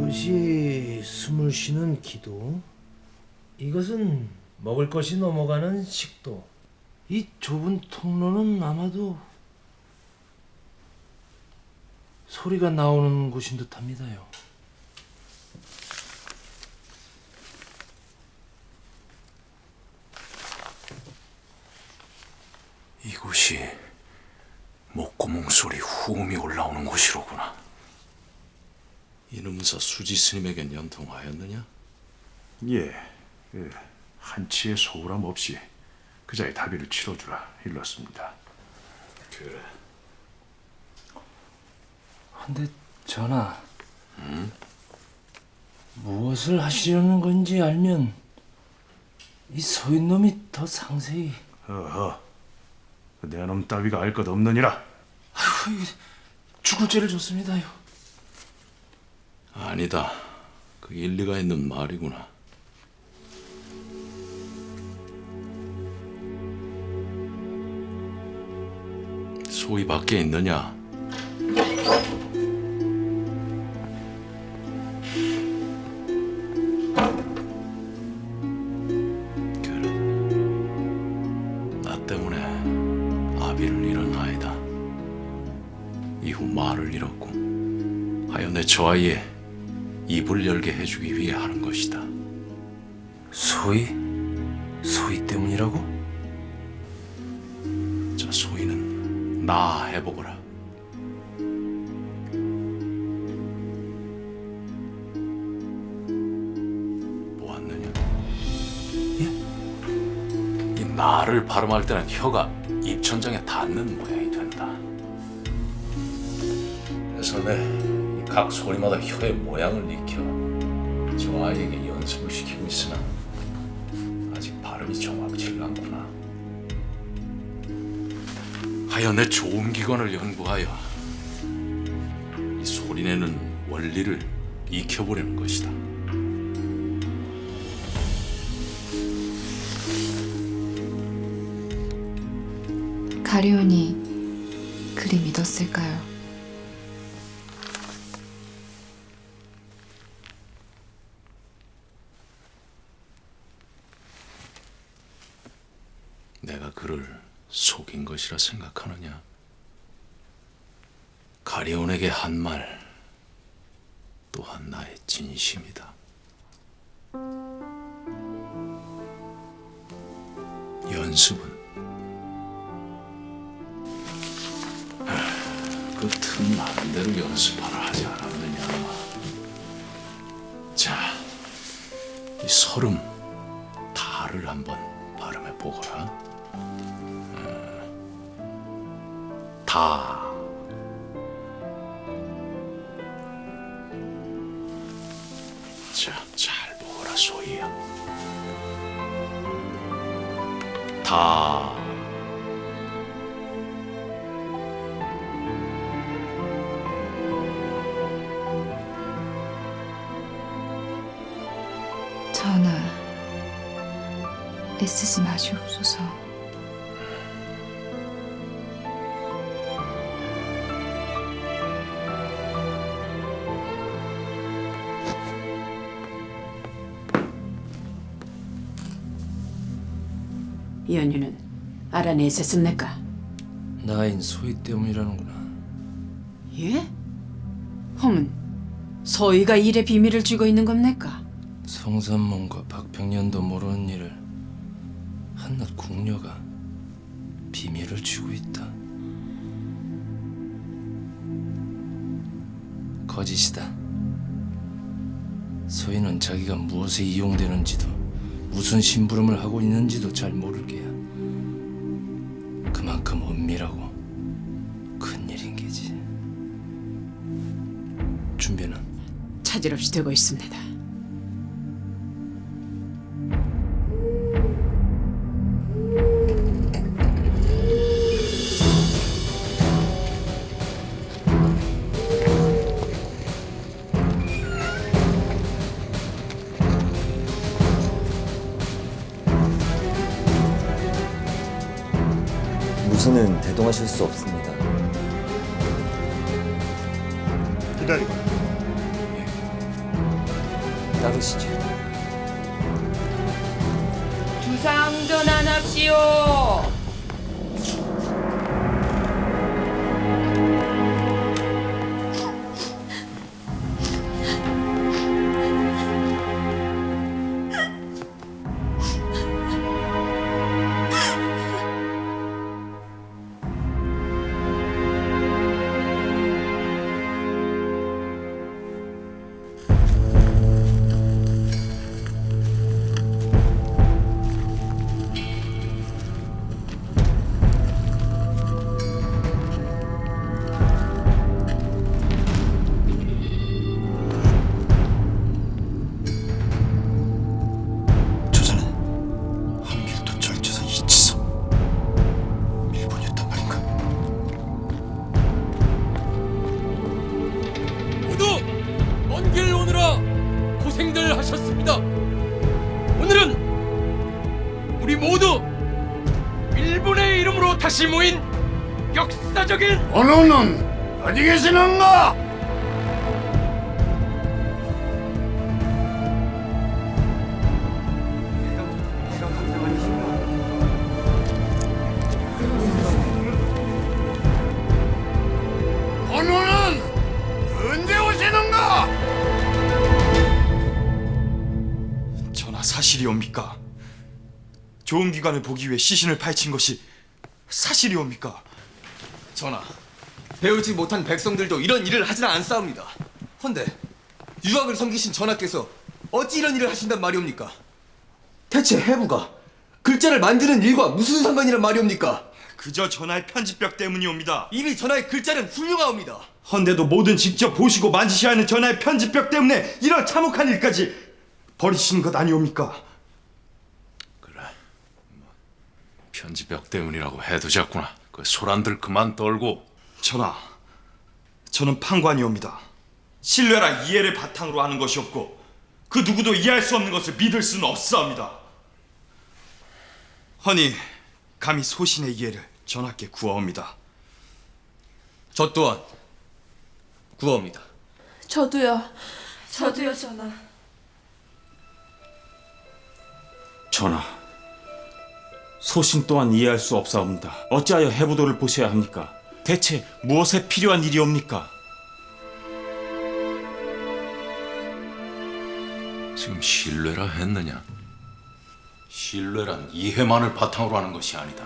이것이 숨을 쉬는 기도, 이것은 먹을 것이 넘어가는 식도. 이 좁은 통로는 아마도 소리가 나오는 곳인 듯합니다요. 이곳이 목구멍 소리 후음이 올라오는 곳이로구나. 이놈사 수지 스님에겐 연통하였느냐? 예, 한치의 소홀함 없이 그자의 다비를 치러주라 일렀습니다. 그래. 근데 전하, 무엇을 하시려는 건지 알면 이 소인놈이 더 상세히. 어허, 내 놈 따위가 알 것 없느니라. 아이고, 이게 죽을 죄를 줬습니다요. 아니다. 그 일리가 있는 말이구나. 소위 밖에 있느냐? 그래. 나 때문에 아비를 잃은 아이다. 이후 말을 잃었고 하여내 저 아이의 입을 열게 해주기 위해 하는 것이다. 소위? 소위 때문이라고? 자, 소희는 나 해보거라. 보았느냐? 예? 이 나를 발음할 때는 혀가 입천장에 닿는 모양이 된다. 그래서 내 각 소리마다 혀의 모양을 익혀 저 아이에게 연습을 시키고 있으나 아직 발음이 정확치가 않구나. 하여내 좋은 기관을 연구하여 이 소리내는 원리를 익혀보려는 것이다. 가리온이 그리 믿었을까요? 내가 그를 속인 것이라 생각하느냐? 가리온에게 한 말 또한 나의 진심이다. 연습은 그 틈 나는 대로 연습하라 하지 않았느냐? 자, 이 설음 다를 한번 발음해 보거라. 다. 자, 잘 보거라 소희야. 다. 전하, 애쓰지 마시옵소서. 연유는 알아내셨습니까? 나인 소위 때문이라는구나. 예? 허문, 소희가 일의 비밀을 쥐고 있는 겁니까? 성산문과 박평년도 모르는 일을 한낱 궁녀가 비밀을 쥐고 있다. 거짓이다. 소희는 자기가 무엇에 이용되는지도 무슨 심부름을 하고 있는지도 잘 모를 게야. 그만큼 은밀하고 큰일인 게지. 준비는? 차질 없이 되고 있습니다. 무신은 대동하실 수 없습니다. 기다리거라. 따르시지. 주상전환합시오. 저자는 한길도 절쳐서 이치성 일본이었단 말인가? 모두 먼 길 오느라 고생들 하셨습니다. 오늘은 우리 모두 일본의 이름으로 다시 모인 역사적인 언호는 어디 계시는가? 언호는 언제 오시는가? 전하 사실이옵니까? 좋은 귀관을 보기 위해 시신을 파헤친 것이 사실이옵니까? 전하, 배우지 못한 백성들도 이런 일을 하지는 않사옵니다. 헌데 유학을 섬기신 전하께서 어찌 이런 일을 하신단 말이옵니까? 대체 해부가 글자를 만드는 일과 무슨 상관이란 말이옵니까? 그저 전하의 편집벽 때문이옵니다. 이미 전하의 글자는 훌륭하옵니다. 헌데도 뭐든 직접 보시고 만지셔야 하는 전하의 편집벽 때문에 이런 참혹한 일까지 벌이시는 것 아니옵니까? 그래. 편집벽 때문이라고 해두자꾸나. 그 소란들 그만 떨고. 전하, 저는 판관이옵니다. 신뢰라 이해를 바탕으로 하는 것이 없고 그 누구도 이해할 수 없는 것을 믿을 수는 없사옵니다. 허니 감히 소신의 이해를 전하께 구하옵니다. 저 또한 구하옵니다. 저도요 전하. 전하, 소신 또한 이해할 수 없사옵니다. 어찌하여 해부도를 보셔야 합니까? 대체 무엇에 필요한 일이옵니까? 지금 신뢰라 했느냐? 신뢰란 이해만을 바탕으로 하는 것이 아니다.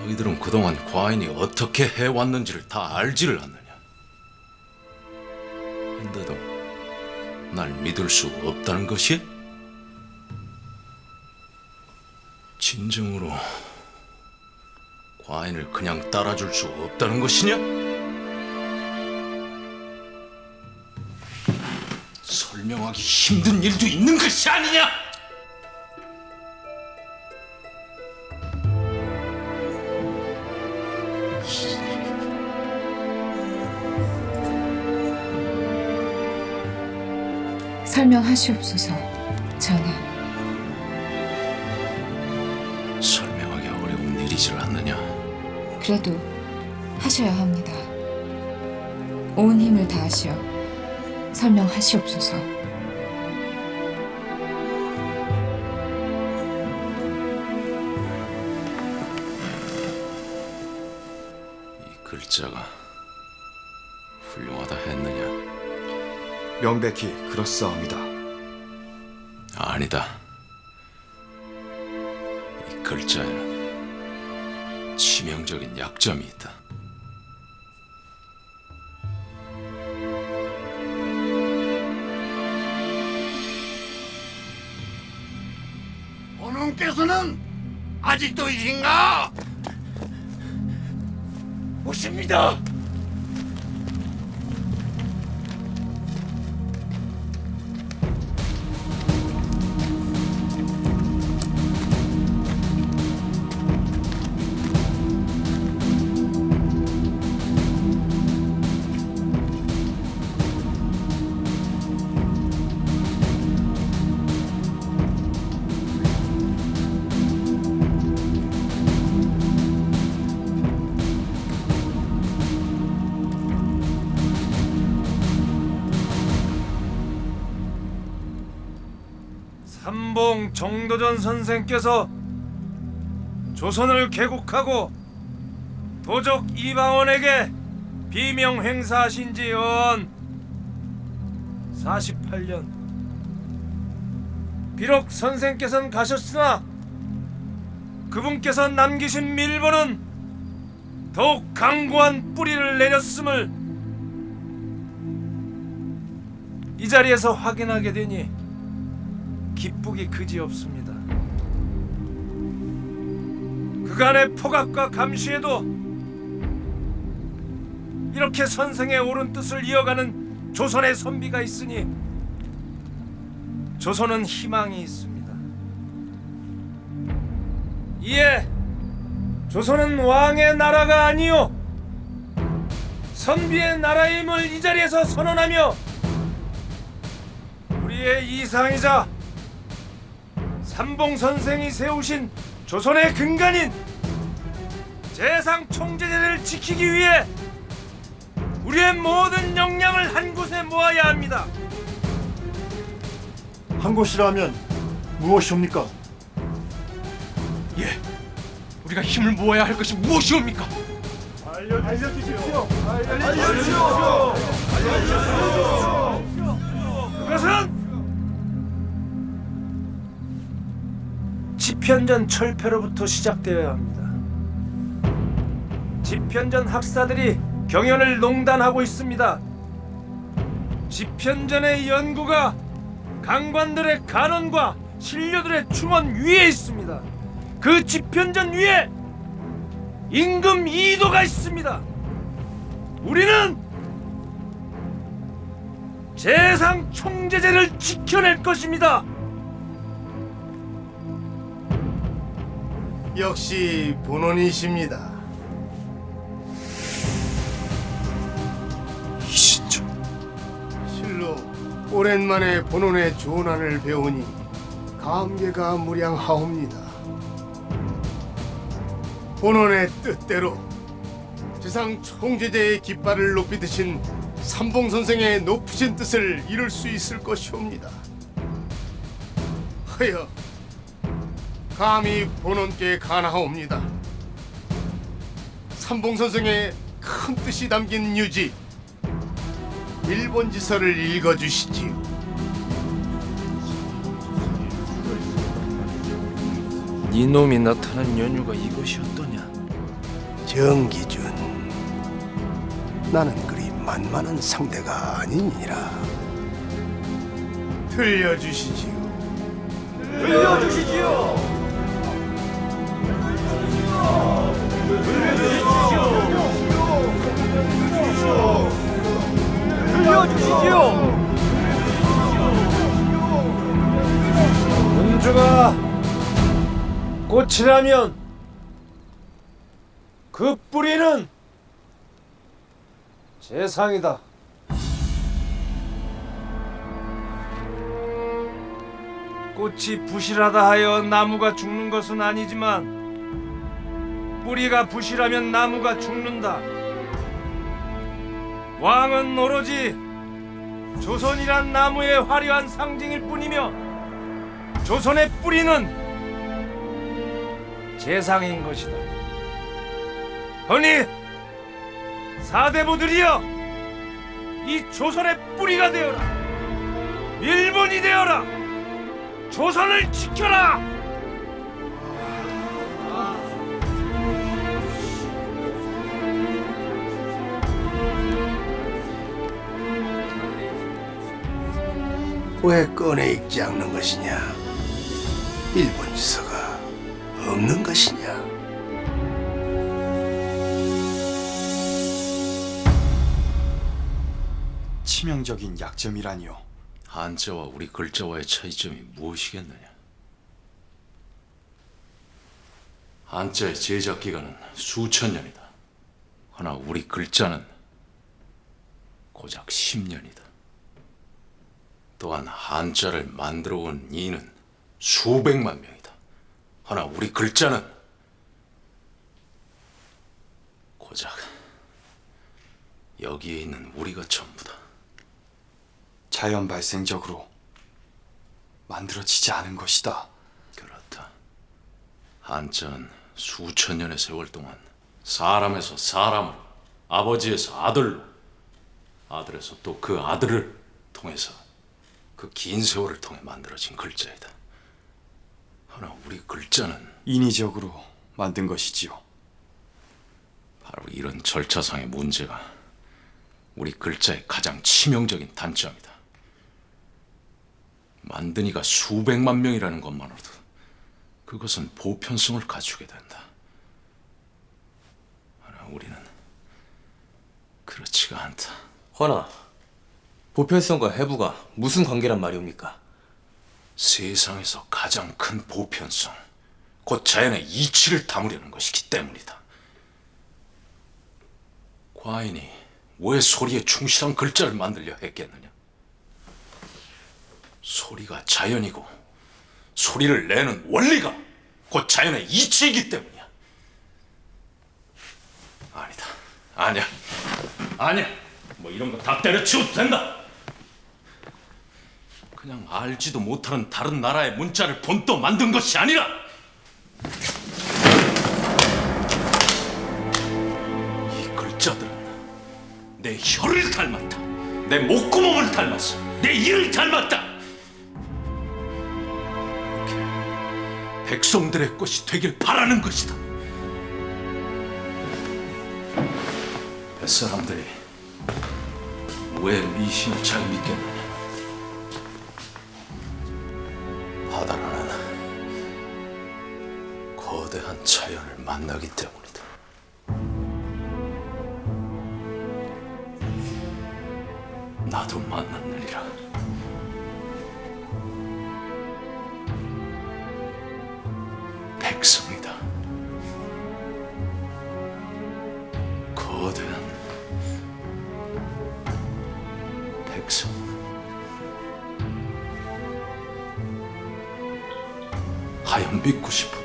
너희들은 그동안 과인이 어떻게 해왔는지를 다 알지를 않느냐? 근데도 날 믿을 수 없다는 것이? 진정으로 과인을 그냥 따라줄 수 없다는 것이냐? 설명하기 힘든 일도 있는 것이 아니냐? 설명하시옵소서, 전하. 설명하기 어려운 일이질 않느냐? 그래도 하셔야 합니다. 온 힘을 다하시어 설명하시옵소서. 이 글자가 훌륭하다 했느냐? 명백히 그렇사옵니다. 아니다. 이 글자에는 치명적인 약점이 있다. 언혼께서는 아직도 이신가? 오십니다. 삼봉 정도전 선생께서 조선을 개국하고 도적 이방원에게 비명 행사하신 지 연 48년. 비록 선생께서는 가셨으나 그분께서 남기신 밀보는 더욱 강고한 뿌리를 내렸음을 이 자리에서 확인하게 되니 기쁘기 그지없습니다. 그간의 포갑과 감시에도 이렇게 선생의 옳은 뜻을 이어가는 조선의 선비가 있으니 조선은 희망이 있습니다. 이에 조선은 왕의 나라가 아니요 선비의 나라임을 이 자리에서 선언하며 우리의 이상이자 삼봉 선생이 세우신 조선의 근간인 재상 총제제를 지키기 위해 우리의 모든 역량을 한 곳에 모아야 합니다. 한 곳이라면 무엇이옵니까? 예, 우리가 힘을 모아야 할 것이 무엇이옵니까? 알려주십시오. 그것은 집현전 철폐로부터 시작되어야 합니다. 집현전 학사들이 경연을 농단하고 있습니다. 집현전의 연구가 강관들의 간원과 신료들의 충원 위에 있습니다. 그 집현전 위에 임금 이도가 있습니다. 우리는 재상 총제제를 지켜낼 것입니다. 역시 본원이십니다. 이신철. 실로 오랜만에 본원의 조난을 배우니 감개가 무량하옵니다. 본원의 뜻대로 재상 총제제의 깃발을 높이 드신 삼봉 선생의 높으신 뜻을 이룰 수 있을 것이옵니다. 하여 감히 본원께 간하옵니다. 삼봉 선생의 큰 뜻이 담긴 유지 일본지서를 읽어주시지요. 네 놈이 나타난 연유가 이것이었더냐? 정기준, 나는 그리 만만한 상대가 아니니라. 들려주시지요. 들려주시지요. 들려주시지요. 은주가 꽃이라면 그 뿌리는 재상이다. 꽃이 부실하다 하여 나무가 죽는 것은 아니지만 뿌리가 부실하면 나무가 죽는다. 왕은 오로지 조선이란 나무의 화려한 상징일 뿐이며 조선의 뿌리는 재상인 것이다. 허니 사대부들이여, 이 조선의 뿌리가 되어라. 일본이 되어라. 조선을 지켜라. 왜 꺼내 읽지 않는 것이냐? 일본 지서가 없는 것이냐? 치명적인 약점이라니요. 한자와 우리 글자와의 차이점이 무엇이겠느냐? 한자의 제작 기간은 수천 년이다. 허나 우리 글자는 고작 10년이다. 또한 한자를 만들어 온 이는 수백만 명이다. 허나 우리 글자는 고작 여기에 있는 우리가 전부다. 자연 발생적으로 만들어지지 않은 것이다. 그렇다. 한자는 수천 년의 세월 동안 사람에서 사람으로, 아버지에서 아들로, 아들에서 또 그 아들을 통해서 그 긴 세월을 통해 만들어진 글자이다. 하나 우리 글자는 인위적으로 만든 것이지요. 바로 이런 절차상의 문제가 우리 글자의 가장 치명적인 단점이다. 만든 이가 수백만 명이라는 것만으로도 그것은 보편성을 갖추게 된다. 하나 우리는 그렇지가 않다. 허나 보편성과 해부가 무슨 관계란 말이옵니까? 세상에서 가장 큰 보편성, 곧 자연의 이치를 담으려는 것이기 때문이다. 과인이 왜 소리에 충실한 글자를 만들려 했겠느냐? 소리가 자연이고 소리를 내는 원리가 곧 자연의 이치이기 때문이야. 아니다. 아니야. 뭐 이런 거 다 때려치워도 된다. 그냥 알지도 못하는 다른 나라의 문자를 본떠 만든 것이 아니라 이 글자들은 내 혀를 닮았다. 내 목구멍을 닮았어. 내 이를 닮았다. 이렇게 백성들의 것이 되길 바라는 것이다. 뱃사람들이 왜 미신을 잘 믿겠느냐? 바다라는 거대한 자연을 만나기 때문이다. 나도 만났느니라. 백성이다. 거대한 백성. 하여 믿고 싶었다.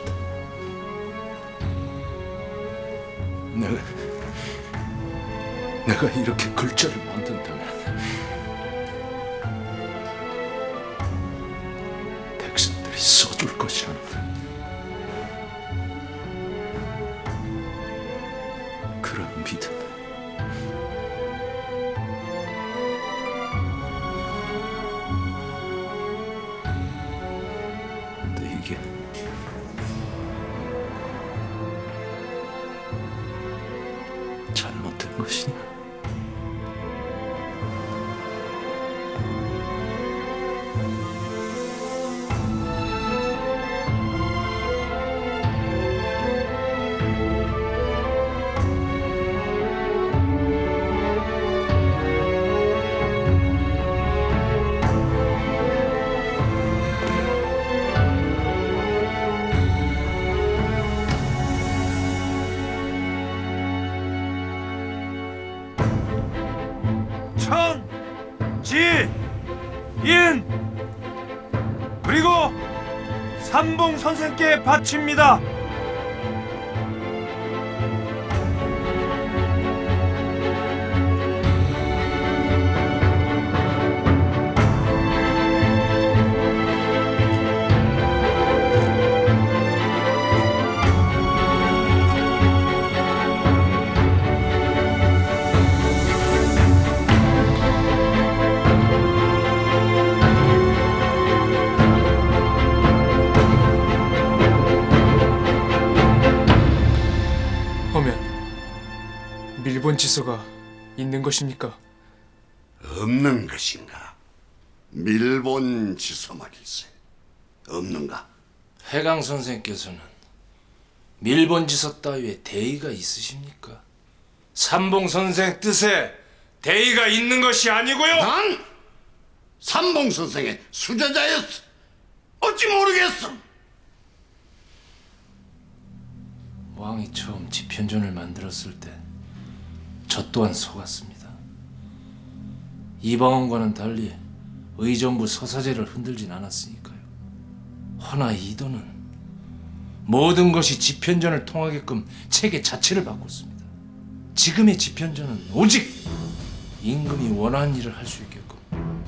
내가 이렇게 글자를 만든다면 백성들이 써줄 것이라는 그런 믿음. 근데 이게 잘못된 것이냐? 천, 지, 인 그리고 삼봉 선생께 바칩니다. 밀본 지서가 있는 것입니까? 없는 것인가? 밀본 지서 말일세. 없는가? 해강 선생께서는 밀본지서 따위에 대의가 있으십니까? 삼봉 선생 뜻에 대의가 있는 것이 아니고요. 난 삼봉 선생의 수제자였어. 어찌 모르겠어. 왕이 처음 지편전을 만들었을 때 저 또한 속았습니다. 이방원과는 달리 의정부 서사제를 흔들진 않았으니까요. 허나 이도는 모든 것이 지편전을 통하게끔 체계 자체를 바꿨습니다. 지금의 지편전은 오직 임금이 원하는 일을 할 수 있게끔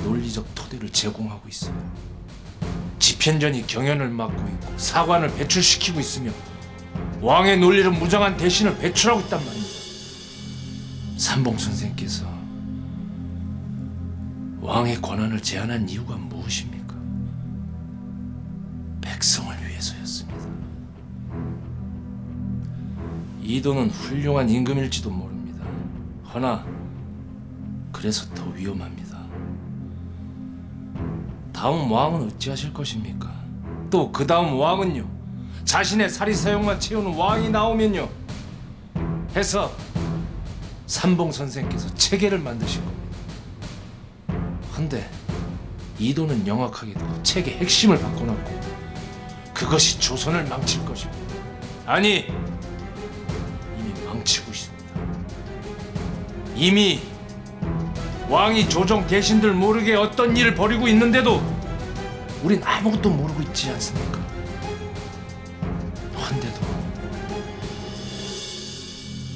논리적 토대를 제공하고 있어요. 집현전이 경연을 맡고 있고 사관을 배출시키고 있으며 왕의 논리는 무장한 대신을 배출하고 있단 말입니다. 삼봉 선생께서 왕의 권한을 제한한 이유가 무엇입니까? 백성을 위해서였습니다. 이도는 훌륭한 임금일지도 모릅니다. 허나 그래서 더 위험합니다. 다음 왕은 어찌하실 것입니까? 또 그 다음 왕은요? 자신의 사리사욕만 채우는 왕이 나오면요? 해서 삼봉 선생께서 체계를 만드신 겁니다. 근데 이도는 명확하게도 체계 핵심을 바꿔놨고 그것이 조선을 망칠 것입니다. 아니, 이미 망치고 있습니다. 이미 왕이 조정 대신들 모르게 어떤 일을 벌이고 있는데도 우린 아무것도 모르고 있지 않습니까? 한데도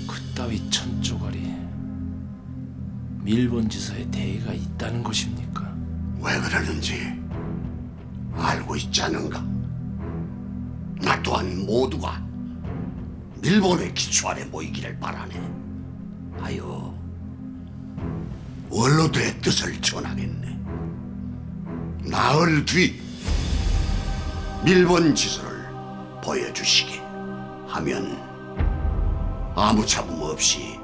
그따위 천조가리 밀본지서에 대의가 있다는 것입니까? 왜 그러는지 알고 있지 않은가? 나 또한 모두가 밀본의 기초 아래 모이기를 바라네. 하여 원로들의 뜻을 전하겠네. 나흘 뒤 밀본 지서를 보여주시게 하면 아무 잡음 없이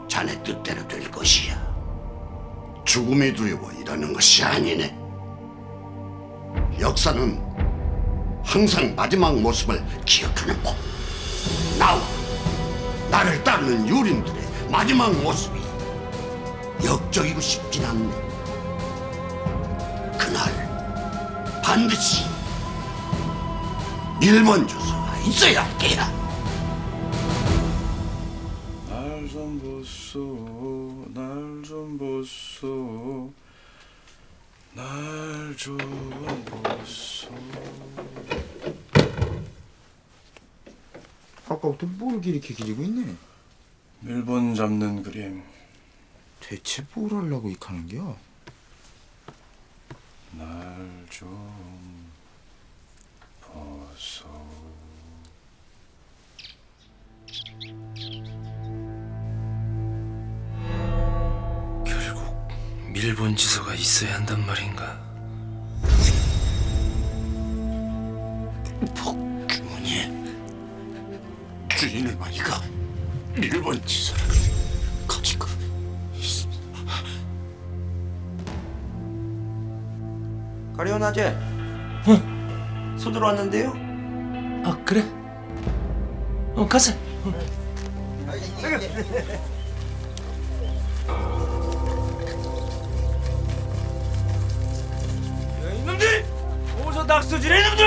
자네 뜻대로 될 것이야. 죽음이 두려워 이러는 것이 아니네. 역사는 항상 마지막 모습을 기억하는 법. 나와 나를 따르는 유린들의 마지막 모습이 역적이고 싶진 않네. 그날 반드시 일본 조서가 있어야 할 게야. 날 좀 보소, 날 좀 보소, 날 좀 보소. 아까부터 뭘 이렇게 기리고 있네? 밀본 잡는 그림. 대체 뭘 하려고 이카는겨? 날 좀 보소. 결국 밀본지서가 있어야 한단 말인가? 복주머니에 주인의 마이가 일본 지서를 가지고 있어. 가리온 아재. 소 들어왔는데요? 아, 그래? 가자. 이놈들! 어디서 낙서질해 이놈들!